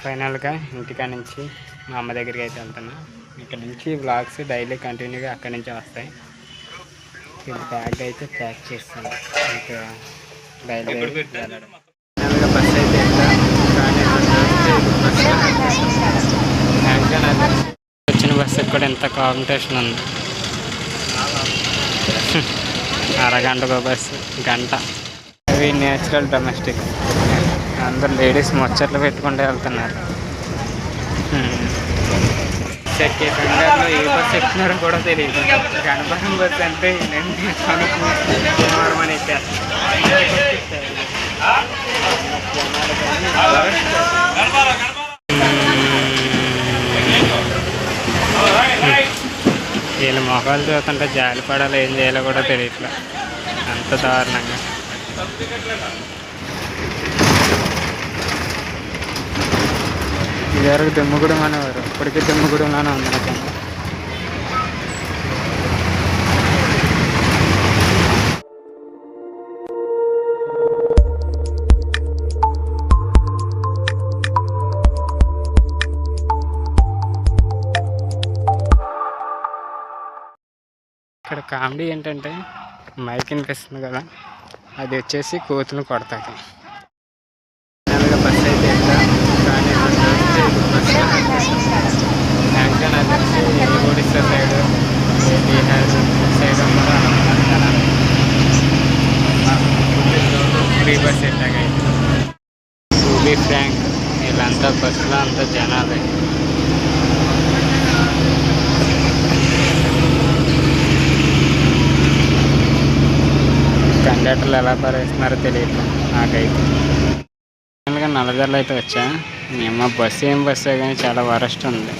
ఫైనల్గా ఇంటికాడ నుంచి మా అమ్మ దగ్గరికి అయితే వెళ్తున్నా. ఇక్కడ నుంచి వ్లాగ్స్ డైలీ కంటిన్యూగా అక్కడి నుంచి వస్తాయి. బ్యాగ్ అయితే ప్యాక్ చేస్తాను. ఇంకా బయలుదేరి వెళ్ళడం. ఫైనల్గా బస్సు అయితే వెళ్తాం. కానీ వచ్చిన బస్సుకి కూడా ఎంత కాంపిటీషన్ ఉంది. అరగంటకో బస్సు, గంట. అవి నేచురల్ డొమెస్టిక్. అందరు లేడీస్ ముచ్చట్లు పెట్టుకుంటూ వెళ్తున్నారు. బెంగాల్లో ఏ బస్సు ఎక్కుతున్నారో కూడా తెలియదు. గణపరం బస్సు అంటే కనుక్కోమని వీళ్ళు మొఖాలు చూస్తుంటే జాలి పడాలి, ఏం చేయాలో కూడా తెలియట్లా. అంత దారుణంగా. ఇదివరకు దుమ్ముగూడెం అనేవారు, ఇప్పటికీ దుమ్ముగూడెంలోనే ఉంది నాకంటే. ఇక్కడ కామెడీ ఏంటంటే మైక్ వినిపిస్తుంది కదా, అది వచ్చేసి కోతులు కొడతాయి. బస్సు అయితే కానీ Odisha side, Bihar side free bus ఎట్టాగా రూబీ ఫ్రాంక్ వీళ్ళంతా బస్సులో అంతా జనాలే. కండక్టర్లు ఎలా భరిస్తున్నారో తెలియదు నాకైతే. నల్లజర్లు అయితే వచ్చా. మేము బస్సు ఏం బస్సు కానీ చాలా వరస్ట్ ఉంది.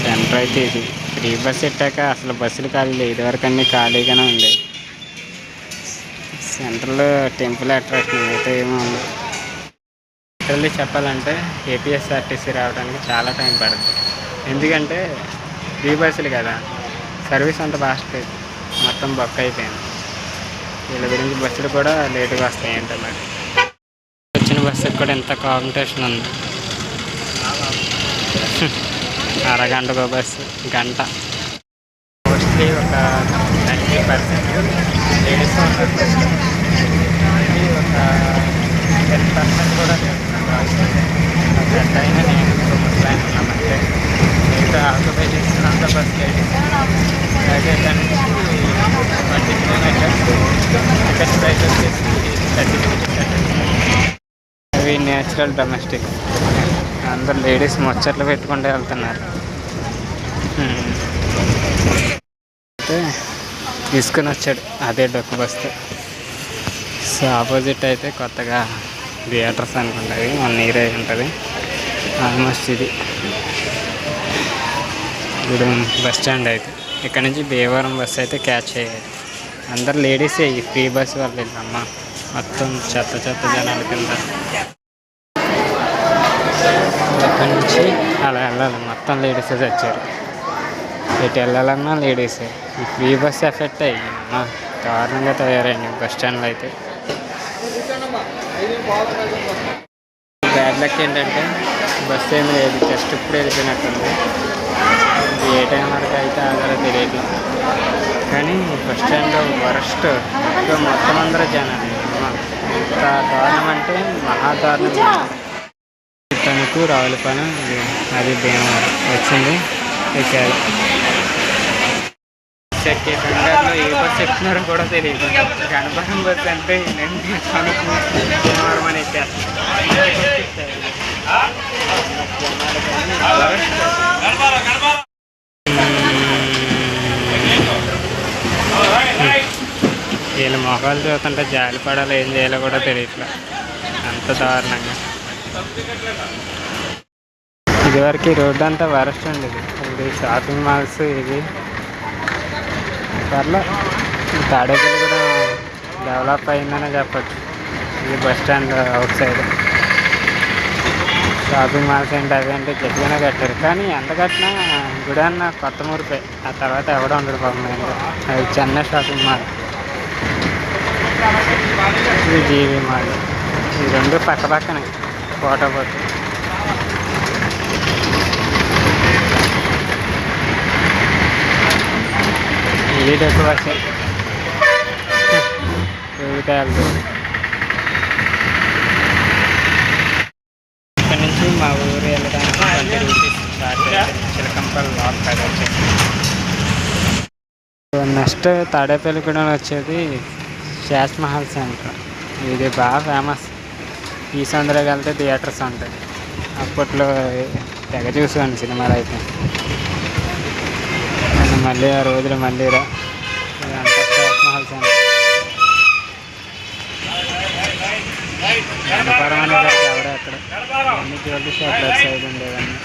సెంటర్ అయితే ఇది ఫ్రీ బస్ ఎట్టాక అసలు బస్సులు ఖాళీ, ఇదివరకు అన్నీ ఖాళీగానే ఉంది. సెంటర్లో టెంపుల్ అట్రాక్షన్ అయితే ఏమో ఉంది. లిటరల్లీ చెప్పాలంటే ఏపీఎస్ఆర్టీసీ రావడానికి చాలా టైం పడుతుంది. ఎందుకంటే ఫ్రీ బస్సులు కదా, సర్వీస్ అంత ఫాస్ట్ లేదు, మొత్తం బొక్క అయిపోయింది. వీళ్ళ గురించి బస్సులు కూడా లేటుగా వస్తాయి అంటే మరి. వచ్చిన బస్సుకి కూడా ఎంత కాంపిటీషన్ ఉంది. అరగంటకో బస్సు, గంట. మోస్ట్లీ ఒక 90% లేడీస్ ఉన్నారు. ఒక 10% కూడా అయినా నేను ముస్లాన్ ఉన్నామంటే మిగతా ఆక్యుపై చేస్తున్నంత బస్ లేడీస్. అలాగే దాని నుంచి 20 కిలోమీటర్స్ టికెట్ ప్రైస్ వచ్చేసి 30 రూపీస్. అవి నేచురల్ డొమెస్టిక్. అందరు లేడీస్ ముచ్చట్లు పెట్టుకుంటూ వెళ్తున్నారు. అయితే తీసుకుని వచ్చాడు అదే డొక్కు బస్సు. సో ఆపోజిట్ అయితే కొత్తగా థియేటర్స్ అనుకుంటుంది, 1 year అయి ఉంటుంది ఆల్మోస్ట్. ఇది ఇప్పుడు బస్ స్టాండ్ అయితే ఇక్కడ నుంచి భీమవరం బస్సు అయితే క్యాచ్ అయ్యాయి. అందరు లేడీసే. ఈ ఫ్రీ బస్సు వాళ్ళు వెళ్ళమ్మా, మొత్తం చెత్త చెత్త జనాల కింద. అక్కడి నుంచి అలా వెళ్ళాలి, మొత్తం లేడీసే వచ్చారు. ఎటు వెళ్ళాలన్నా లేడీసే. ఈ ఫ్రీ బస్ ఎఫెక్ట్ అయ్యమ్మా దారుణంగా తయారైంది బస్ స్టాండ్లో అయితే. బ్యాడ్ లక్ ఏంటంటే బస్సు ఏమి లేదు, జస్ట్ ఇప్పుడు వెళ్ళిపోయినట్టుంది. ఏ టైం వరకు అయితే ఆగాలో తెలియదు. కానీ బస్ స్టాండ్లో వరస్ట్ మొత్తం అందరూ జనాలు. ఎంత దారుణం అంటే మహాదారుణం. తణుకు, రావులపాలెం, అది భీమవరం వచ్చింది ఎక్కాలి. బెంగాల్లో ఏ బస్సు ఎక్కుతున్నారో కూడా తెలియదు. గణపరం బస్సు అంటే తణుకు, భీమవరం అని ఎక్కారు. వీళ్ళ మొఖాలు చూస్తుంటే జాలి పడాలి, ఏం చేయాలో కూడా తెలియట్లా. అంత దారుణంగా. ఇదివరకు రోడ్డు అంతా వరస్ట్ ఉండేది. ఇది షాపింగ్ మాల్స్, ఇది పర్లే. తాడేపల్లి కూడా డెవలప్ అయిందనే చెప్పచ్చు. ఇది bus stand out side. Shopping malls ఏంటి అవి అంటే గట్టిగానే కట్టారు. కానీ ఎంత కట్టినా గుడి అన్న కొత్త మురిపే. ఆ తర్వాత ఎవడో ఉండడు పాపం. అది చెన్నై షాపింగ్ మాల్, ఇది జీవి మాల్. ఈ రెండు పక్క పక్కనే ఫోటో పోతే. ఇది డెకరేషన్ ఊరికాయలతో. ఇక్కడ నుంచి మా ఊరు వెళ్ళడానికి 20 రూపీస్ చార్జ్. చిలకంపల్లి వాక్ అది వచ్చేసి. నెక్స్ట్ తాడేపల్లిగూడెం వచ్చేది శాస్మహల్ సెంటర్. ఇది బాగా ఫేమస్. ఈ సందర్కి వెళ్తే థియేటర్స్ ఉంటాయి. అప్పట్లో తెగ చూసాను సినిమాలు అయితే. మళ్ళీ ఆ రోజులు మళ్ళీ ఇదంతా శాస్మహల్ సెంటర్. వ్యాపారం అనేసరికి ఎవడే అక్కడ అన్ని జ్యువెలరీ షాప్లు అటు సైడ్ ఉండేవన్నీ.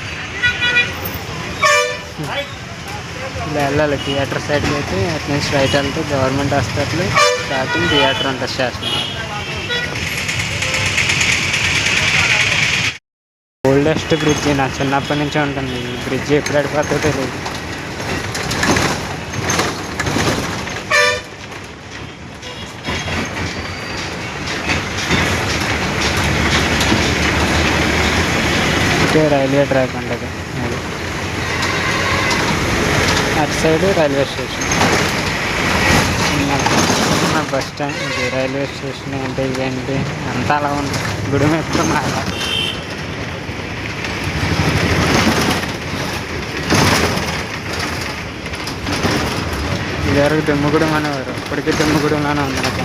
ఇలా వెళ్ళాలి థియేటర్ సైడ్కి అయితే అటు నుంచి రైట్ వెళ్తే గవర్నమెంట్ హాస్పిటల్ స్టార్టింగ్ థియేటర్ ఉంటుంది శాస్మహల్. ఓల్డెస్ట్ బ్రిడ్జి నా చిన్నప్పటి నుంచి ఉంటుంది. ఈ బ్రిడ్జి ఎప్పుడు అడిపోతుందో తెలియదు. రైల్వే ట్రాక్ ఉంటుంది అది. అటు సైడ్ రైల్వే స్టేషన్. చిన్న బస్ స్టాండ్. ఇది రైల్వే స్టేషన్ ఏంటి ఇవేంటి అంతా అలా ఉంది. గుడి ఎప్పుడు మారా. ఇదివరకు దుమ్ముగూడెం అనేవారు. ఇప్పటికీ దుమ్ముగూడెంలోనే ఉంది నాకు.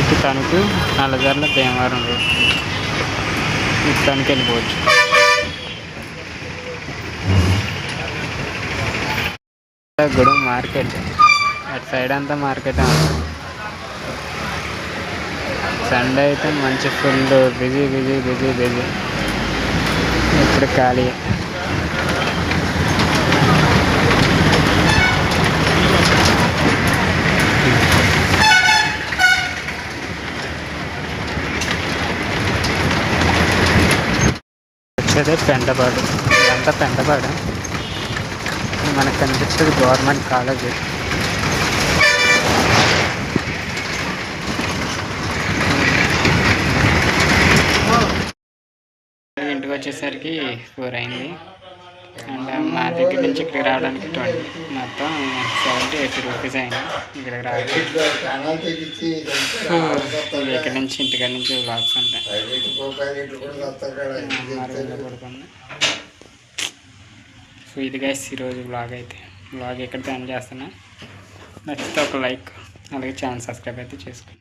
ఇటు తణుకు నల్లజర్ల భీమవరం రోడ్. ఇటు తణుకు వెళ్ళిపోవచ్చు. గూడెం మార్కెట్. అటు సైడ్ అంతా మార్కెట్. సండే అయితే మంచి full busy busy busy busy. ఇప్పుడు ఖాళీ. వచ్చేది పెంటపాడు. ఇదంతా పెంటపాడు. మనకు కనిపించేది గవర్నమెంట్ కాలేజ్. ఇంటికి వచ్చేసరికి 4 అయింది. అండ్ మా దగ్గర నుంచి ఇక్కడికి రావడానికి 20 మొత్తం 70-80 రూపీస్ అయింది ఇక్కడికి రావడానికి. ఇక్కడ నుంచి ఇంటికాడ నుంచి వ్లాగ్స్ ఉంటాయి. పడుకుంది. సో ఇది గైస్ ఈరోజు వ్లాగ్ అయితే. వ్లాగ్ ఇక్కడ ఎండ్ చేస్తున్నా. నచ్చితే ఒక లైక్ అలాగే ఛానల్ సబ్స్క్రైబ్ అయితే చేసుకోండి.